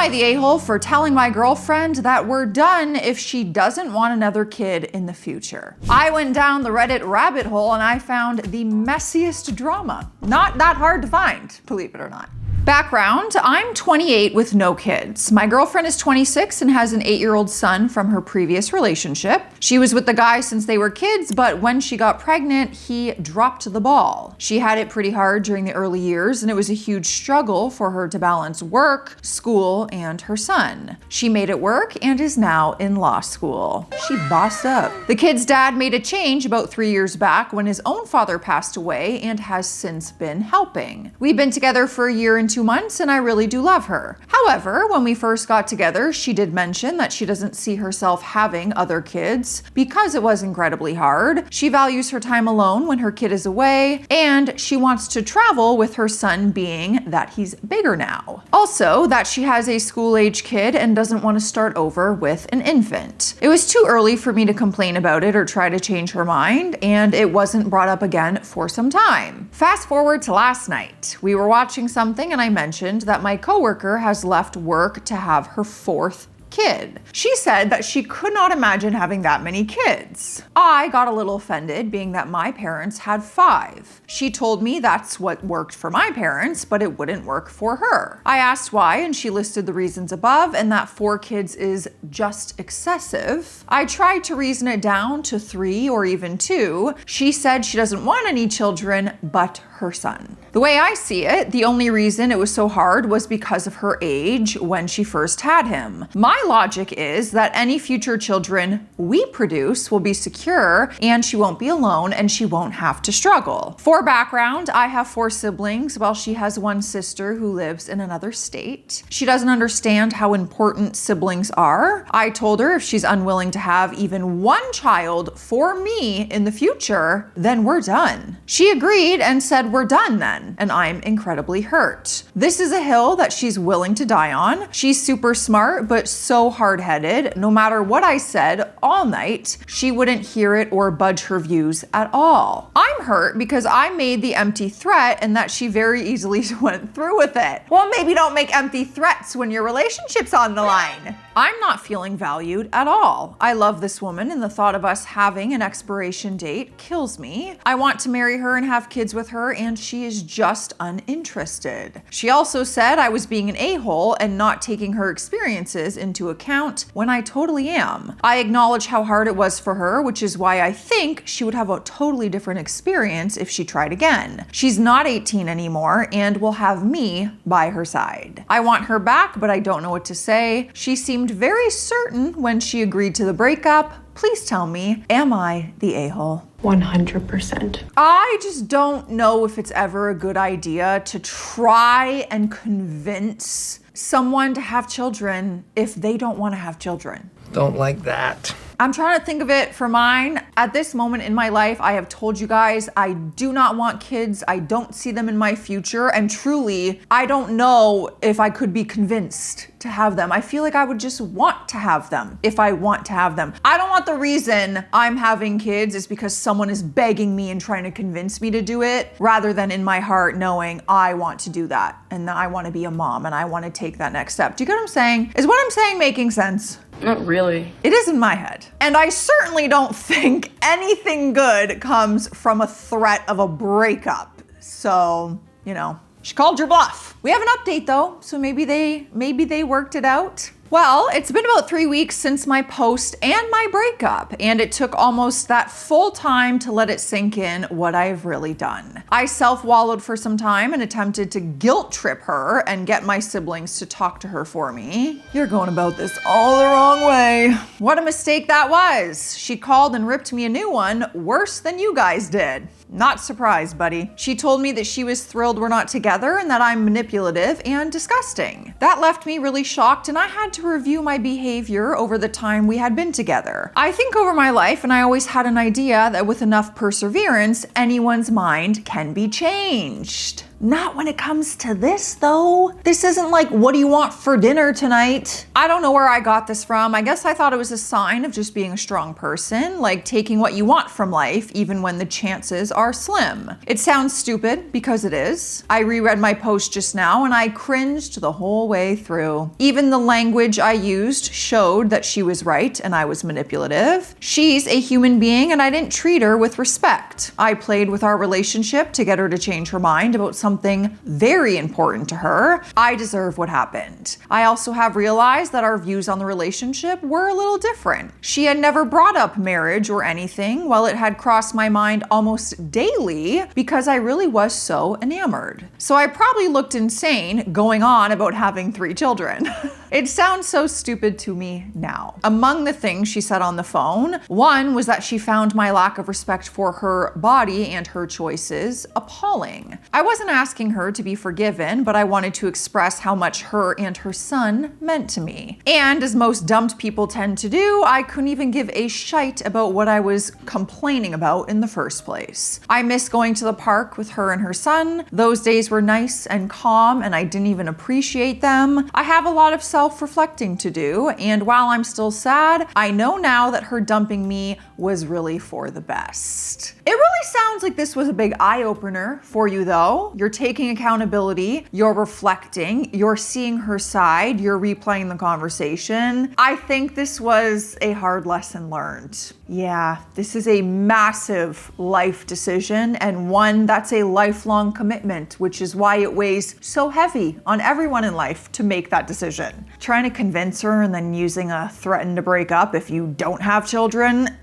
I the a-hole for telling my girlfriend that we're done if she doesn't want another kid in the future. I went down the Reddit rabbit hole and I found the messiest drama. Not that hard to find, believe it or not. Background, I'm 28 with no kids. My girlfriend is 26 and has an 8-year-old son from her previous relationship. She was with the guy since they were kids, but when she got pregnant, he dropped the ball. She had it pretty hard during the early years, and it was a huge struggle for her to balance work, school, and her son. She made it work and is now in law school. She bossed up. The kid's dad made a change about 3 years back when his own father passed away and has since been helping. We've been together for a year and 2 months and I really do love her. However, when we first got together, she did mention that she doesn't see herself having other kids because it was incredibly hard. She values her time alone when her kid is away, and she wants to travel with her son, being that he's bigger now. Also, that she has a school-age kid and doesn't want to start over with an infant. It was too early for me to complain about it or try to change her mind, and it wasn't brought up again for some time. Fast forward to last night. We were watching something and I mentioned that my coworker has left work to have her 4th kid. She said that she could not imagine having that many kids. I got a little offended, being that my parents had 5. She told me that's what worked for my parents, but it wouldn't work for her. I asked why, and she listed the reasons above, and that 4 kids is just excessive. I tried to reason it down to 3 or even 2. She said she doesn't want any children but her son. The way I see it, the only reason it was so hard was because of her age when she first had him. My logic is that any future children we produce will be secure and she won't be alone and she won't have to struggle. For background, I have 4 siblings while she has 1 sister who lives in another state. She doesn't understand how important siblings are. I told her if she's unwilling to have even 1 child for me in the future, then we're done. She agreed and said we're done then, and I'm incredibly hurt. This is a hill that she's willing to die on. She's super smart, but so hard-headed. No matter what I said all night, she wouldn't hear it or budge her views at all. I'm hurt because I made the empty threat and that she very easily went through with it. Well, maybe don't make empty threats when your relationship's on the line. I'm not feeling valued at all. I love this woman and the thought of us having an expiration date kills me. I want to marry her and have kids with her, and she is just uninterested. She also said I was being an a-hole and not taking her experiences into account when I totally am. I acknowledge how hard it was for her, which is why I think she would have a totally different experience if she tried again. She's not 18 anymore and will have me by her side. I want her back, but I don't know what to say. She seemed very certain when she agreed to the breakup. Please tell me, am I the a-hole? 100%. I just don't know if it's ever a good idea to try and convince someone to have children if they don't want to have children. Don't like that. I'm trying to think of it for mine. At this moment in my life, I have told you guys I do not want kids. I don't see them in my future. And truly, I don't know if I could be convinced to have them. I feel like I would just want to have them if I want to have them. I don't want the reason I'm having kids is because someone is begging me and trying to convince me to do it, rather than in my heart knowing I want to do that and I want to be a mom and I want to take that next step. Do you get what I'm saying? Is what I'm saying making sense? Not really. It is in my head. And I certainly don't think anything good comes from a threat of a breakup. So, you know, she called your bluff. We have an update though, so maybe they worked it out. Well, it's been about 3 weeks since my post and my breakup, and it took almost that full time to let it sink in what I've really done. I self-wallowed for some time and attempted to guilt trip her and get my siblings to talk to her for me. You're going about this all the wrong way. What a mistake that was. She called and ripped me a new one, worse than you guys did. Not surprised, buddy. She told me that she was thrilled we're not together and that I'm manipulative and disgusting. That left me really shocked, and I had to review my behavior over the time we had been together. I think over my life, and I always had an idea that with enough perseverance, anyone's mind can be changed. Not when it comes to this though. This isn't like, what do you want for dinner tonight? I don't know where I got this from. I guess I thought it was a sign of just being a strong person, like taking what you want from life, even when the chances are slim. It sounds stupid because it is. I reread my post just now and I cringed the whole way through. Even the language I used showed that she was right and I was manipulative. She's a human being and I didn't treat her with respect. I played with our relationship to get her to change her mind about something very important to her. I deserve what happened. I also have realized that our views on the relationship were a little different. She had never brought up marriage or anything, while it had crossed my mind almost daily because I really was so enamored. So I probably looked insane going on about having 3 children. It sounds so stupid to me now. Among the things she said on the phone, one was that she found my lack of respect for her body and her choices appalling. I wasn't asking her to be forgiven, but I wanted to express how much her and her son meant to me. And as most dumped people tend to do, I couldn't even give a shite about what I was complaining about in the first place. I miss going to the park with her and her son. Those days were nice and calm and I didn't even appreciate them. I have a lot of self-reflecting to do, and while I'm still sad, I know now that her dumping me was really for the best. It really sounds like this was a big eye-opener for you though. You're taking accountability, you're reflecting, you're seeing her side, you're replaying the conversation. I think this was a hard lesson learned. Yeah, this is a massive life decision and one that's a lifelong commitment, which is why it weighs so heavy on everyone in life to make that decision. Trying to convince her and then using a threaten to break up if you don't have children,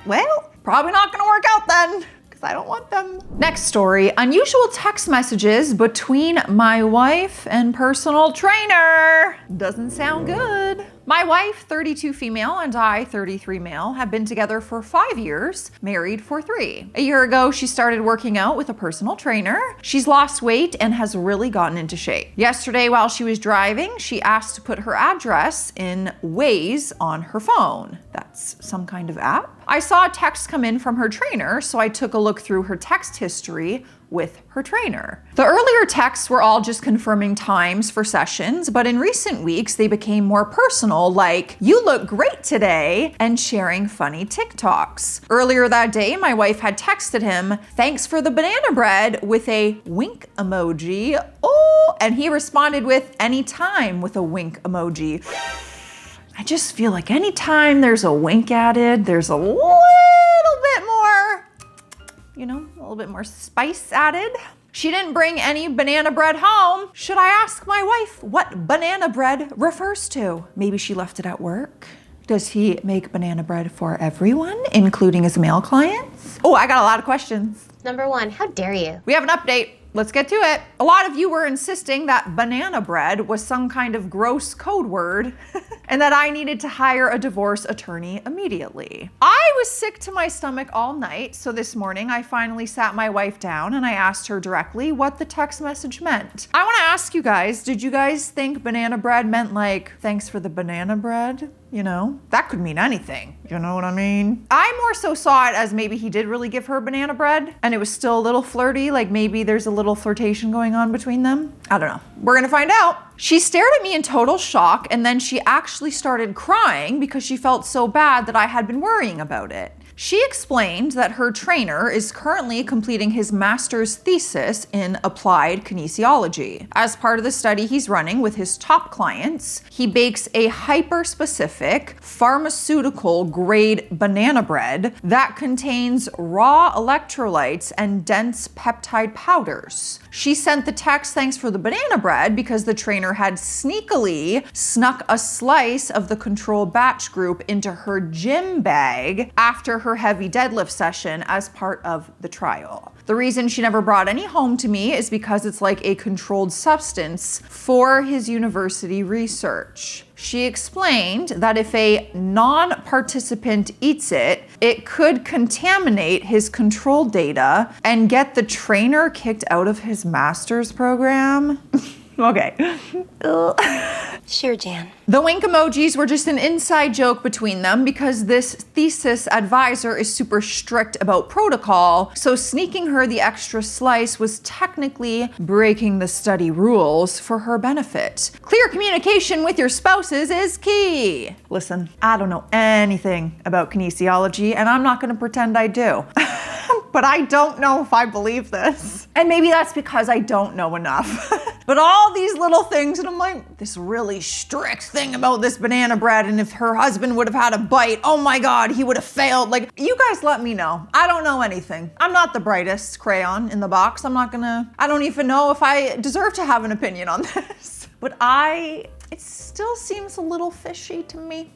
well, probably not gonna work out then. I don't want them. Next story, unusual text messages between my wife and personal trainer. Doesn't sound good. My wife, 32 female, and I, 33 male, have been together for 5 years, married for 3. A year ago, she started working out with a personal trainer. She's lost weight and has really gotten into shape. Yesterday, while she was driving, she asked to put her address in Waze on her phone. That's some kind of app. I saw a text come in from her trainer, so I took a look through her text history with her trainer. The earlier texts were all just confirming times for sessions, but in recent weeks, they became more personal, like, "You look great today," and sharing funny TikToks. Earlier that day, my wife had texted him, "Thanks for the banana bread," with a wink emoji. Oh, and he responded with "anytime" with a wink emoji. I just feel like anytime there's a wink added, there's a little bit more, you know, a little bit more spice added. She didn't bring any banana bread home. Should I ask my wife what banana bread refers to? Maybe she left it at work. Does he make banana bread for everyone, including his male clients? Oh, I got a lot of questions. Number 1, how dare you? We have an update. Let's get to it. A lot of you were insisting that banana bread was some kind of gross code word and that I needed to hire a divorce attorney immediately. I was sick to my stomach all night, so this morning I finally sat my wife down and I asked her directly what the text message meant. I want to ask you guys, did you guys think banana bread meant like, "Thanks for the banana bread"? You know, that could mean anything. You know what I mean? I more so saw it as maybe he did really give her banana bread and it was still a little flirty, like maybe there's a little flirtation going on between them. I don't know. We're gonna find out. She stared at me in total shock and then she actually started crying because she felt so bad that I had been worrying about it. She explained that her trainer is currently completing his master's thesis in applied kinesiology. As part of the study he's running with his top clients, he bakes a hyper-specific pharmaceutical-grade banana bread that contains raw electrolytes and dense peptide powders. She sent the text "Thanks for the banana bread" because the trainer had sneakily snuck a slice of the control batch group into her gym bag after her heavy deadlift session as part of the trial. The reason she never brought any home to me is because it's like a controlled substance for his university research. She explained that if a non-participant eats it, it could contaminate his control data and get the trainer kicked out of his master's program. Okay. Sure, Jan. The wink emojis were just an inside joke between them because this thesis advisor is super strict about protocol, so sneaking her the extra slice was technically breaking the study rules for her benefit. Clear communication with your spouses is key. Listen, I don't know anything about kinesiology, and I'm not gonna pretend I do. But I don't know if I believe this. And maybe that's because I don't know enough. But all these little things, and I'm like, this really strict thing about this banana bread, and if her husband would have had a bite, oh my God, he would have failed. Like, you guys let me know. I don't know anything. I'm not the brightest crayon in the box. I don't even know if I deserve to have an opinion on this. But it still seems a little fishy to me.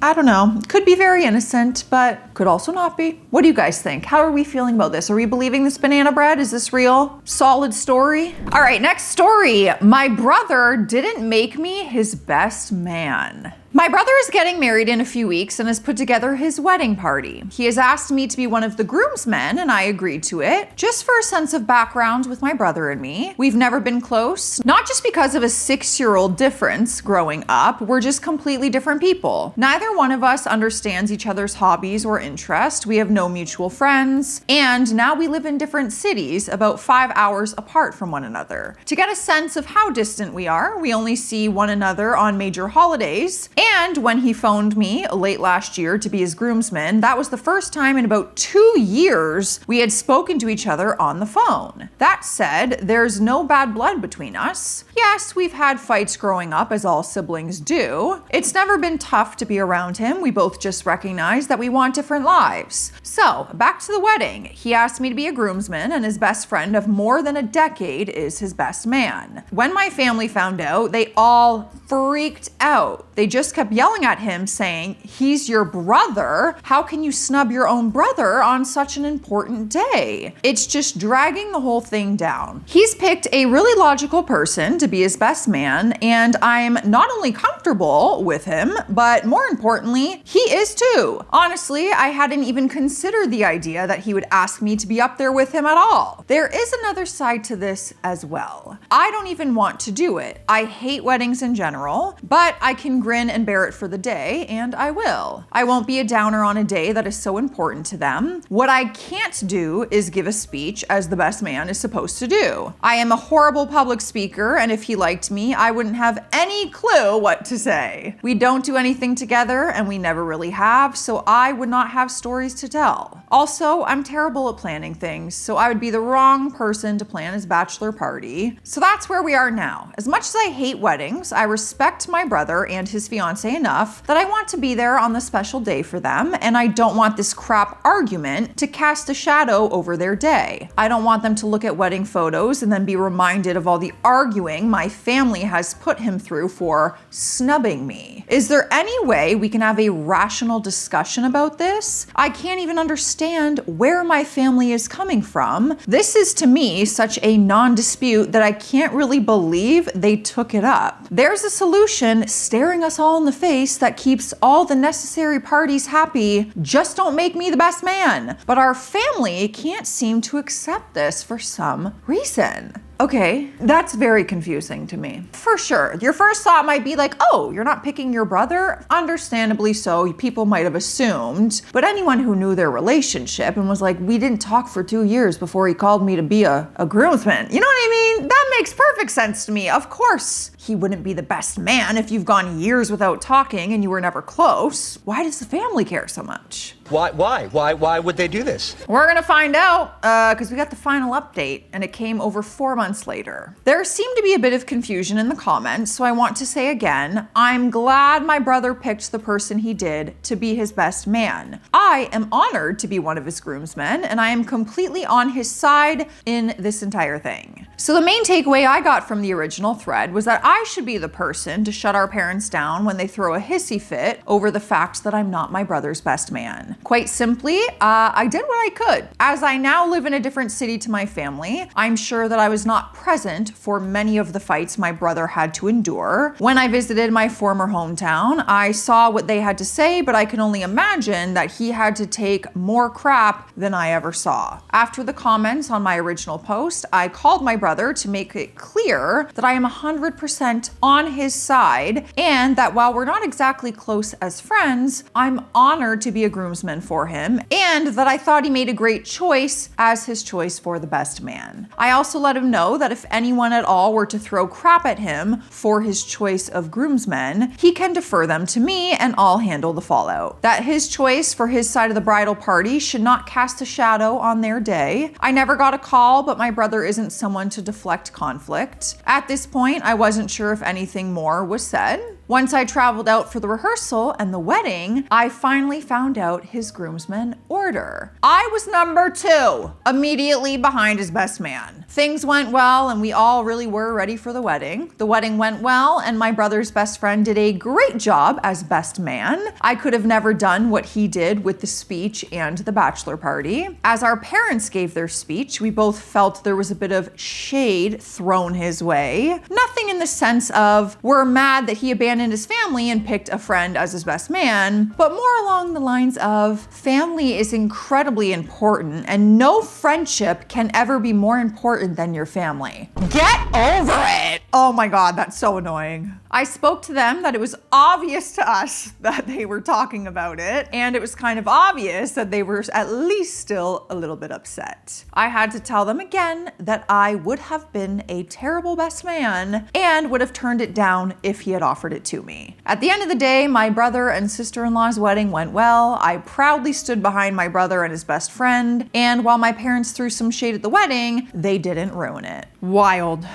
I don't know. Could be very innocent, but could also not be. What do you guys think? How are we feeling about this? Are we believing this banana bread? Is this real? Solid story? All right, next story. My brother didn't make me his best man. My brother is getting married in a few weeks and has put together his wedding party. He has asked me to be one of the groomsmen, and I agreed to it, just for a sense of background with my brother and me. We've never been close, not just because of a 6-year-old difference growing up, we're just completely different people. Neither one of us understands each other's hobbies or interests. We have no mutual friends, and now we live in different cities, about 5 hours apart from one another. To get a sense of how distant we are, we only see one another on major holidays. And when he phoned me late last year to be his groomsman, that was the first time in about 2 years we had spoken to each other on the phone. That said, there's no bad blood between us. Yes, we've had fights growing up, as all siblings do. It's never been tough to be around him. We both just recognize that we want different lives. So, back to the wedding. He asked me to be a groomsman, and his best friend of more than a decade is his best man. When my family found out, they all freaked out. They just kept yelling at him saying, he's your brother. How can you snub your own brother on such an important day? It's just dragging the whole thing down. He's picked a really logical person to be his best man, and I'm not only comfortable with him, but more importantly, he is too. Honestly, I hadn't even considered the idea that he would ask me to be up there with him at all. There is another side to this as well. I don't even want to do it. I hate weddings in general, but I can grin and bear it for the day, and I will. I won't be a downer on a day that is so important to them. What I can't do is give a speech as the best man is supposed to do. I am a horrible public speaker, and if he liked me, I wouldn't have any clue what to say. We don't do anything together, and we never really have, so I would not have stories to tell. Also, I'm terrible at planning things, so I would be the wrong person to plan his bachelor party. So that's where we are now. As much as I hate weddings, I respect my brother and his fiance enough that I want to be there on the special day for them, and I don't want this crap argument to cast a shadow over their day. I don't want them to look at wedding photos and then be reminded of all the arguing my family has put him through for snubbing me. Is there any way we can have a rational discussion about this? I can't even understand where my family is coming from. This is to me such a non-dispute that I can't really believe they took it up. There's a solution staring us all in the face that keeps all the necessary parties happy. Just don't make me the best man. But our family can't seem to accept this for some reason. Okay, that's very confusing to me. For sure, your first thought might be like, oh, you're not picking your brother? Understandably so, people might have assumed, but anyone who knew their relationship and was like, we didn't talk for 2 years before he called me to be a groomsman. You know what I mean? That makes perfect sense to me. Of course, he wouldn't be the best man if you've gone years without talking and you were never close. Why does the family care so much? Why would they do this? We're gonna find out, because we got the final update and it came over 4 months later. There seemed to be a bit of confusion in the comments, so I want to say again, I'm glad my brother picked the person he did to be his best man. I am honored to be one of his groomsmen, and I am completely on his side in this entire thing. So the main takeaway I got from the original thread was that I should be the person to shut our parents down when they throw a hissy fit over the fact that I'm not my brother's best man. Quite simply, I did what I could. As I now live in a different city to my family, I'm sure that I was not present for many of the fights my brother had to endure. When I visited my former hometown, I saw what they had to say, but I can only imagine that he had to take more crap than I ever saw. After the comments on my original post, I called my brother to make it clear that I am 100% on his side, and that while we're not exactly close as friends, I'm honored to be a groomsman for him, and that I thought he made a great choice as his choice for the best man. I also let him know that if anyone at all were to throw crap at him for his choice of groomsmen, he can defer them to me and I'll handle the fallout. That his choice for his side of the bridal party should not cast a shadow on their day. I never got a call, but my brother isn't someone to deflect conflict. At this point, I wasn't sure if anything more was said. Once I traveled out for the rehearsal and the wedding, I finally found out his groomsmen order. I was number 2, immediately behind his best man. Things went well and we all really were ready for the wedding. The wedding went well and my brother's best friend did a great job as best man. I could have never done what he did with the speech and the bachelor party. As our parents gave their speech, we both felt there was a bit of shade thrown his way. Nothing in the sense of we're mad that he abandoned his family and picked a friend as his best man, but more along the lines of family is incredibly important and no friendship can ever be more important than your family. Get over it! Oh my God, that's so annoying. I spoke to them that it was obvious to us that they were talking about it, and it was kind of obvious that they were at least still a little bit upset. I had to tell them again that I would have been a terrible best man and would have turned it down if he had offered it to me. At the end of the day, my brother and sister-in-law's wedding went well. I proudly stood behind my brother and his best friend, and while my parents threw some shade at the wedding, they didn't ruin it. Wild.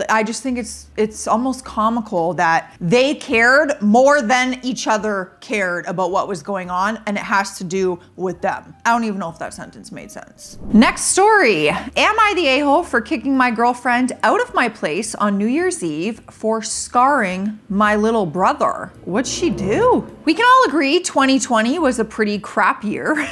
I just think it's almost comical that they cared more than each other cared about what was going on, and it has to do with them. I don't even know if that sentence made sense. Next story. Am I the a-hole for kicking my girlfriend out of my place on New Year's Eve for scarring my little brother? What'd she do? We can all agree 2020 was a pretty crap year.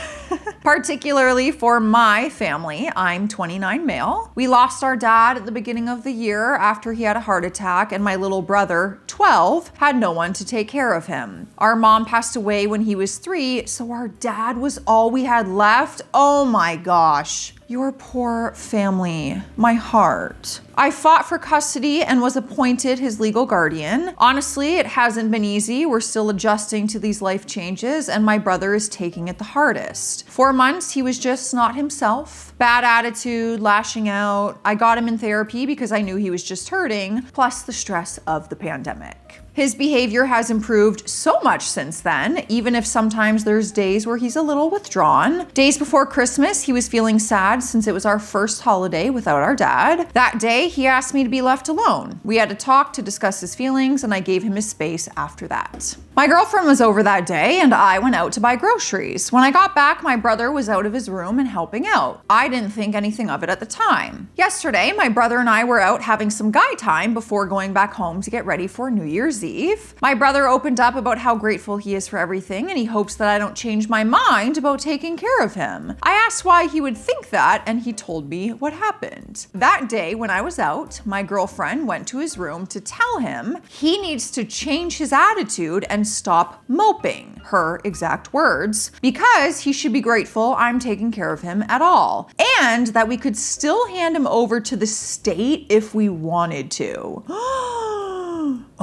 Particularly for my family. I'm 29 male. We lost our dad at the beginning of the year after he had a heart attack, and my little brother, 12, had no one to take care of him. Our mom passed away when he was 3, so our dad was all we had left. Oh my gosh. Your poor family. My heart. I fought for custody and was appointed his legal guardian. Honestly, it hasn't been easy. We're still adjusting to these life changes, and my brother is taking it the hardest. 4 months, he was just not himself. Bad attitude, lashing out. I got him in therapy because I knew he was just hurting, plus the stress of the pandemic. His behavior has improved so much since then, even if sometimes there's days where he's a little withdrawn. Days before Christmas, he was feeling sad since it was our first holiday without our dad. That day, he asked me to be left alone. We had a talk to discuss his feelings, and I gave him his space after that. My girlfriend was over that day, and I went out to buy groceries. When I got back, my brother was out of his room and helping out. I didn't think anything of it at the time. Yesterday, my brother and I were out having some guy time before going back home to get ready for New Year's Eve. My brother opened up about how grateful he is for everything, and he hopes that I don't change my mind about taking care of him. I asked why he would think that, and he told me what happened. That day, when I was out, my girlfriend went to his room to tell him he needs to change his attitude and stop moping, her exact words, because he should be grateful I'm taking care of him at all, and that we could still hand him over to the state if we wanted to.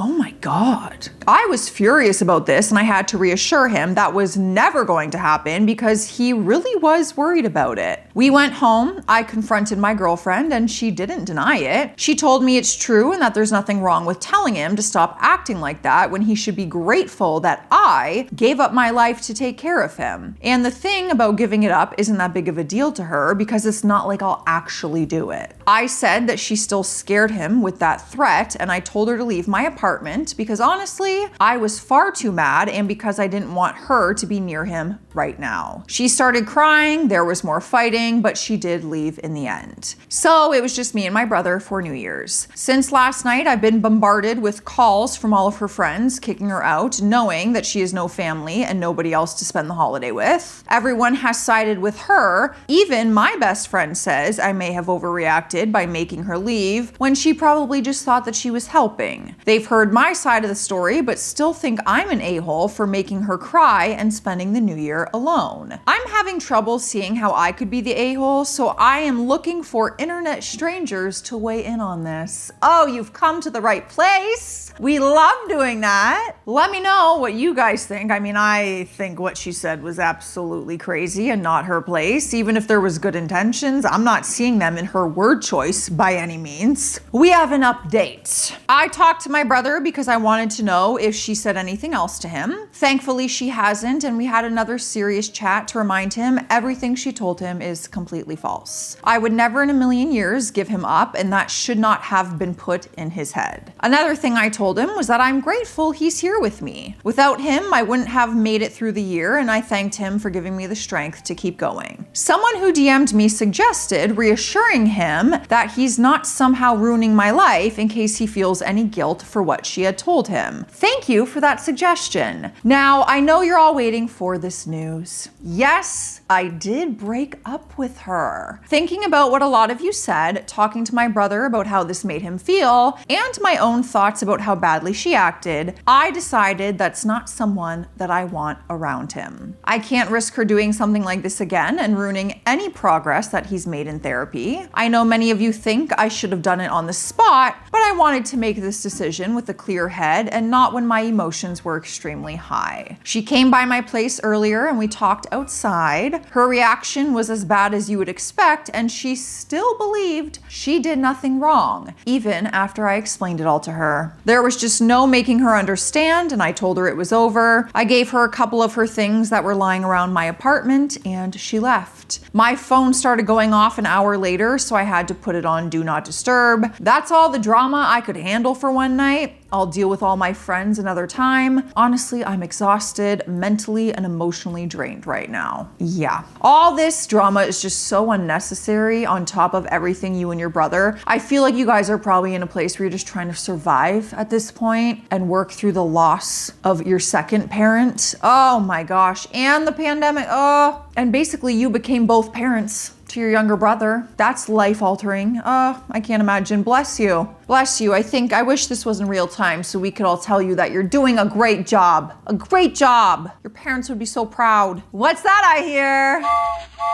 Oh my God. I was furious about this, and I had to reassure him that was never going to happen because he really was worried about it. We went home, I confronted my girlfriend, and she didn't deny it. She told me it's true and that there's nothing wrong with telling him to stop acting like that when he should be grateful that I gave up my life to take care of him. And the thing about giving it up isn't that big of a deal to her because it's not like I'll actually do it. I said that she still scared him with that threat, and I told her to leave my apartment because honestly, I was far too mad and because I didn't want her to be near him right now. She started crying, there was more fighting, but she did leave in the end. So it was just me and my brother for New Year's. Since last night, I've been bombarded with calls from all of her friends kicking her out, knowing that she has no family and nobody else to spend the holiday with. Everyone has sided with her. Even my best friend says I may have overreacted by making her leave when she probably just thought that she was helping. They've heard my side of the story, but still think I'm an a-hole for making her cry and spending the new year alone. I'm having trouble seeing how I could be the a-hole, so I am looking for internet strangers to weigh in on this. Oh, you've come to the right place. We love doing that. Let me know what you guys think. I mean, I think what she said was absolutely crazy and not her place. Even if there was good intentions, I'm not seeing them in her word choice by any means. We have an update. I talked to my brother because I wanted to know if she said anything else to him. Thankfully, she hasn't, and we had another serious chat to remind him everything she told him is completely false. I would never in a million years give him up, and that should not have been put in his head. Another thing I told him was that I'm grateful he's here with me. Without him, I wouldn't have made it through the year, and I thanked him for giving me the strength to keep going. Someone who DM'd me suggested reassuring him that he's not somehow ruining my life in case he feels any guilt for what she had told him. Thank you for that suggestion. Now, I know you're all waiting for this news. Yes, I did break up with her. Thinking about what a lot of you said, talking to my brother about how this made him feel, and my own thoughts about how badly she acted, I decided that's not someone that I want around him. I can't risk her doing something like this again and ruining any progress that he's made in therapy. I know many of you think I should have done it on the spot, but I wanted to make this decision with a clear head and not when my emotions were extremely high. She came by my place earlier and we talked outside. Her reaction was as bad as you would expect, and she still believed she did nothing wrong, even after I explained it all to her. There was just no making her understand, and I told her it was over. I gave her a couple of her things that were lying around my apartment, and she left. My phone started going off an hour later, so I had to put it on Do Not Disturb. That's all the drama I could handle for one night. I'll deal with all my friends another time. Honestly, I'm exhausted, mentally and emotionally drained right now. Yeah. All this drama is just so unnecessary on top of everything you and your brother. I feel like you guys are probably in a place where you're just trying to survive at this point and work through the loss of your second parent. Oh my gosh. And the pandemic. Oh. And basically you became both parents to your younger brother. That's life altering. Oh, I can't imagine. Bless you. Bless you. I wish this wasn't real time so we could all tell you that you're doing a great job. A great job. Your parents would be so proud. What's that I hear?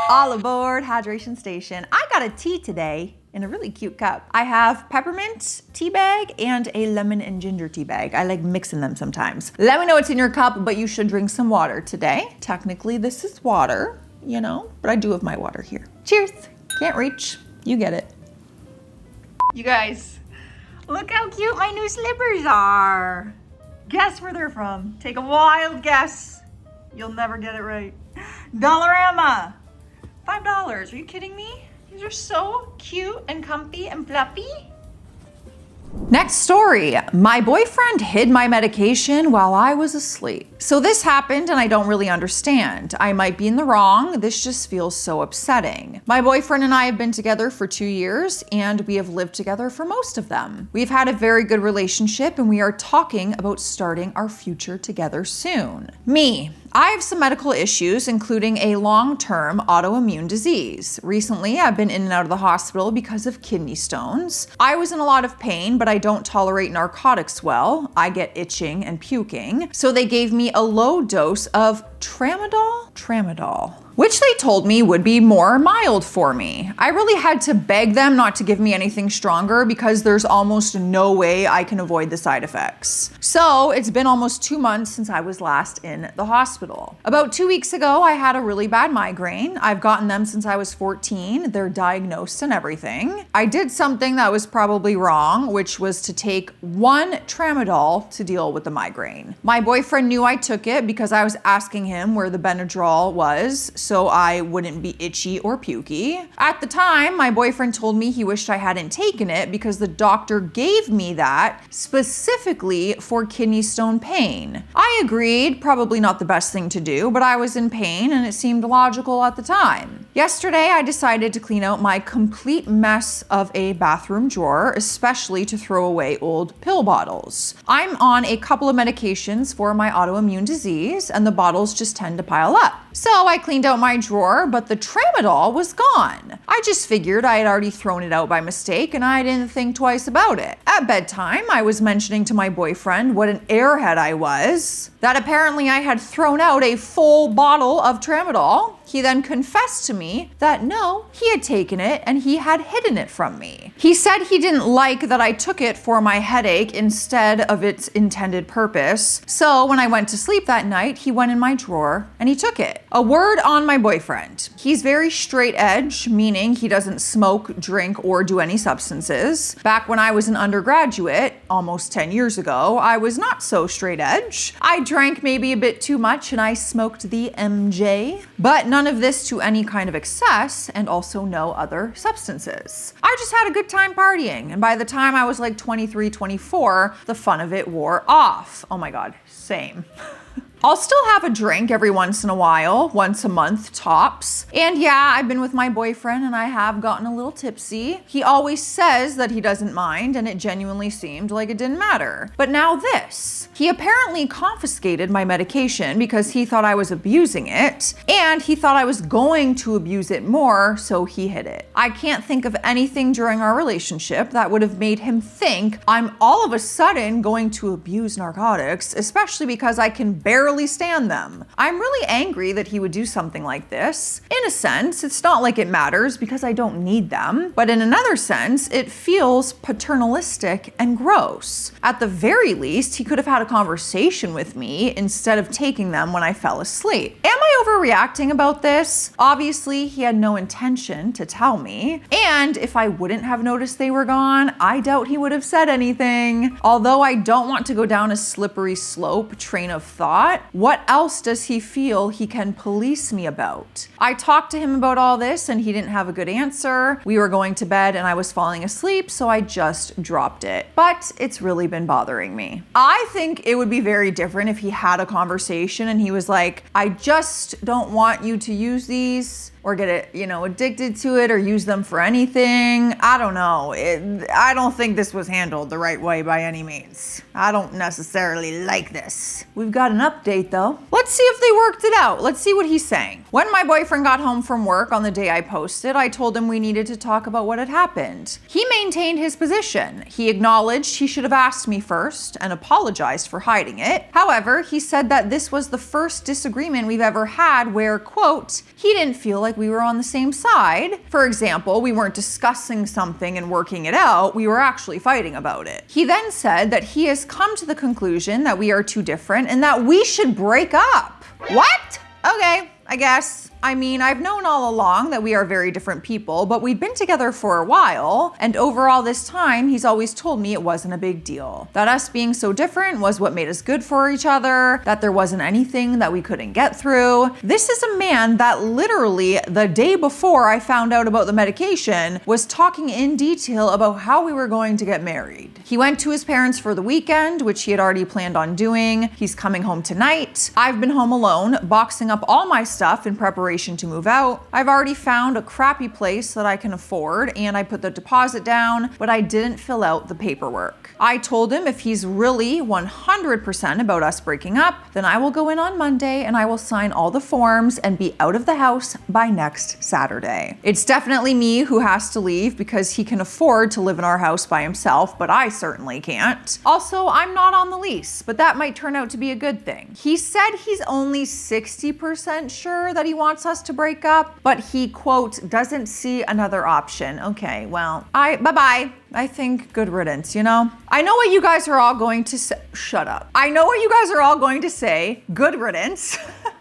All aboard Hydration Station. I got a tea today in a really cute cup. I have peppermint tea bag and a lemon and ginger tea bag. I like mixing them sometimes. Let me know what's in your cup, but you should drink some water today. Technically, this is water, you know, but I do have my water here. Cheers. Can't reach. You get it. You guys, look how cute my new slippers are. Guess where they're from. Take a wild guess. You'll never get it right. Dollarama. $5. Are you kidding me? These are so cute and comfy and fluffy. Next story. My boyfriend hid my medication while I was asleep. So this happened and I don't really understand. I might be in the wrong. This just feels so upsetting. My boyfriend and I have been together for 2 years and we have lived together for most of them. We've had a very good relationship and we are talking about starting our future together soon. I have some medical issues, including a long-term autoimmune disease. Recently, I've been in and out of the hospital because of kidney stones. I was in a lot of pain, but I don't tolerate narcotics well. I get itching and puking. So they gave me a low dose of tramadol, which they told me would be more mild for me. I really had to beg them not to give me anything stronger because there's almost no way I can avoid the side effects. So it's been almost 2 months since I was last in the hospital. About 2 weeks ago, I had a really bad migraine. I've gotten them since I was 14. They're diagnosed and everything. I did something that was probably wrong, which was to take 1 tramadol to deal with the migraine. My boyfriend knew I took it because I was asking him where the Benadryl was so I wouldn't be itchy or pukey. At the time, my boyfriend told me he wished I hadn't taken it because the doctor gave me that specifically for kidney stone pain. I agreed, probably not the best thing to do, but I was in pain and it seemed logical at the time. Yesterday, I decided to clean out my complete mess of a bathroom drawer, especially to throw away old pill bottles. I'm on a couple of medications for my autoimmune disease, and the bottles just tend to pile up. So I cleaned out my drawer, but the tramadol was gone. I just figured I had already thrown it out by mistake, and I didn't think twice about it. At bedtime, I was mentioning to my boyfriend what an airhead I was, that apparently I had thrown out a full bottle of tramadol. He then confessed to me that no, he had taken it and he had hidden it from me. He said he didn't like that I took it for my headache instead of its intended purpose. So when I went to sleep that night, he went in my drawer and he took it. A word on my boyfriend. He's very straight edge, meaning he doesn't smoke, drink, or do any substances. Back when I was an undergraduate, almost 10 years ago, I was not so straight edge. I drank maybe a bit too much and I smoked the MJ, but none of this to any kind of excess, and also no other substances. I just had a good time partying, and by the time I was like 23, 24, the fun of it wore off. Oh my God, same. I'll still have a drink every once in a while, once a month tops. And yeah, I've been with my boyfriend and I have gotten a little tipsy. He always says that he doesn't mind, and it genuinely seemed like it didn't matter. But now this. He apparently confiscated my medication because he thought I was abusing it, and he thought I was going to abuse it more, so he hid it. I can't think of anything during our relationship that would have made him think I'm all of a sudden going to abuse narcotics, especially because I can barely stand them. I'm really angry that he would do something like this. In a sense, it's not like it matters because I don't need them, but in another sense, it feels paternalistic and gross. At the very least, he could have had a conversation with me instead of taking them when I fell asleep. Am I overreacting about this? Obviously, he had no intention to tell me, and if I wouldn't have noticed they were gone, I doubt he would have said anything. Although I don't want to go down a slippery slope train of thought, what else does he feel he can police me about? I talked to him about all this and he didn't have a good answer. We were going to bed and I was falling asleep, so I just dropped it. But it's really been bothering me. I think it would be very different if he had a conversation and he was like, I just don't want you to use these or get it, addicted to it or use them for anything. I don't know. I don't think this was handled the right way by any means. I don't necessarily like this. We've got an update though. Let's see if they worked it out. Let's see what he's saying. When my boyfriend got home from work on the day I posted, I told him we needed to talk about what had happened. He maintained his position. He acknowledged he should have asked me first and apologized for hiding it. However, he said that this was the first disagreement we've ever had where, quote, he didn't feel like we were on the same side. For example, we weren't discussing something and working it out, we were actually fighting about it. He then said that he has come to the conclusion that we are too different and that we should break up. What? Okay, I guess. I mean, I've known all along that we are very different people, but we've been together for a while, and over all this time, he's always told me it wasn't a big deal. That us being so different was what made us good for each other, that there wasn't anything that we couldn't get through. This is a man that literally the day before I found out about the medication was talking in detail about how we were going to get married. He went to his parents for the weekend, which he had already planned on doing. He's coming home tonight. I've been home alone, boxing up all my stuff in preparation to move out. I've already found a crappy place that I can afford and I put the deposit down, but I didn't fill out the paperwork. I told him if he's really 100% about us breaking up, then I will go in on Monday and I will sign all the forms and be out of the house by next Saturday. It's definitely me who has to leave because he can afford to live in our house by himself, but I certainly can't. Also, I'm not on the lease, but that might turn out to be a good thing. He said he's only 60% sure that he wants us to break up, but he, quote, doesn't see another option. Okay, well, bye-bye. I think good riddance, I know what you guys are all going to say. Shut up. I know what you guys are all going to say. Good riddance.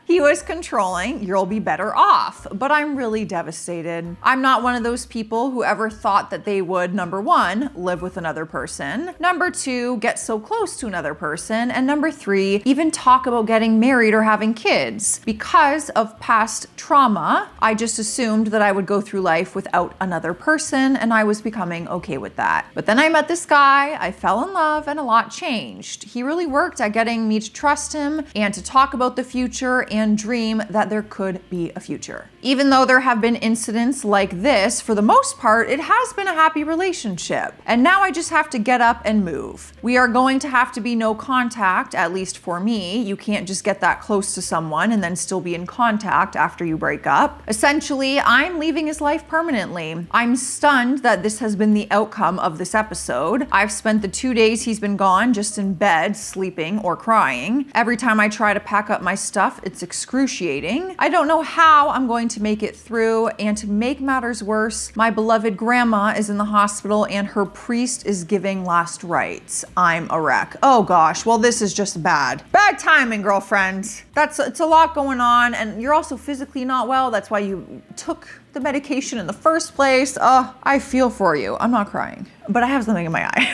He was controlling, you'll be better off. But I'm really devastated. I'm not one of those people who ever thought that they would, number one, live with another person, number two, get so close to another person, and number three, even talk about getting married or having kids. Because of past trauma, I just assumed that I would go through life without another person, and I was becoming okay with that. But then I met this guy, I fell in love, and a lot changed. He really worked at getting me to trust him and to talk about the future and dream that there could be a future. Even though there have been incidents like this, for the most part, it has been a happy relationship. And now I just have to get up and move. We are going to have to be no contact, at least for me. You can't just get that close to someone and then still be in contact after you break up. Essentially, I'm leaving his life permanently. I'm stunned that this has been the outcome of this episode. I've spent the 2 days he's been gone just in bed, sleeping or crying. Every time I try to pack up my stuff, it's excruciating. I don't know how I'm going to make it through, and to make matters worse, my beloved grandma is in the hospital and her priest is giving last rites. I'm a wreck. Oh gosh, well this is just bad. Bad timing, girlfriend. It's a lot going on, and you're also physically not well. That's why you took the medication in the first place. I feel for you. I'm not crying, but I have something in my eye.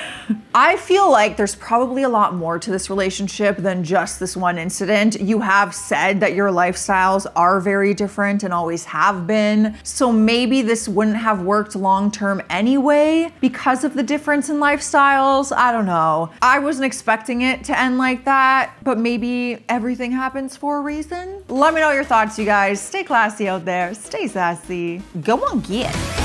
I feel like there's probably a lot more to this relationship than just this one incident. You have said that your lifestyles are very different and always have been. So maybe this wouldn't have worked long-term anyway because of the difference in lifestyles. I don't know. I wasn't expecting it to end like that, but maybe everything happens for a reason. Let me know your thoughts, you guys. Stay classy out there. Stay sassy. Go on, get it.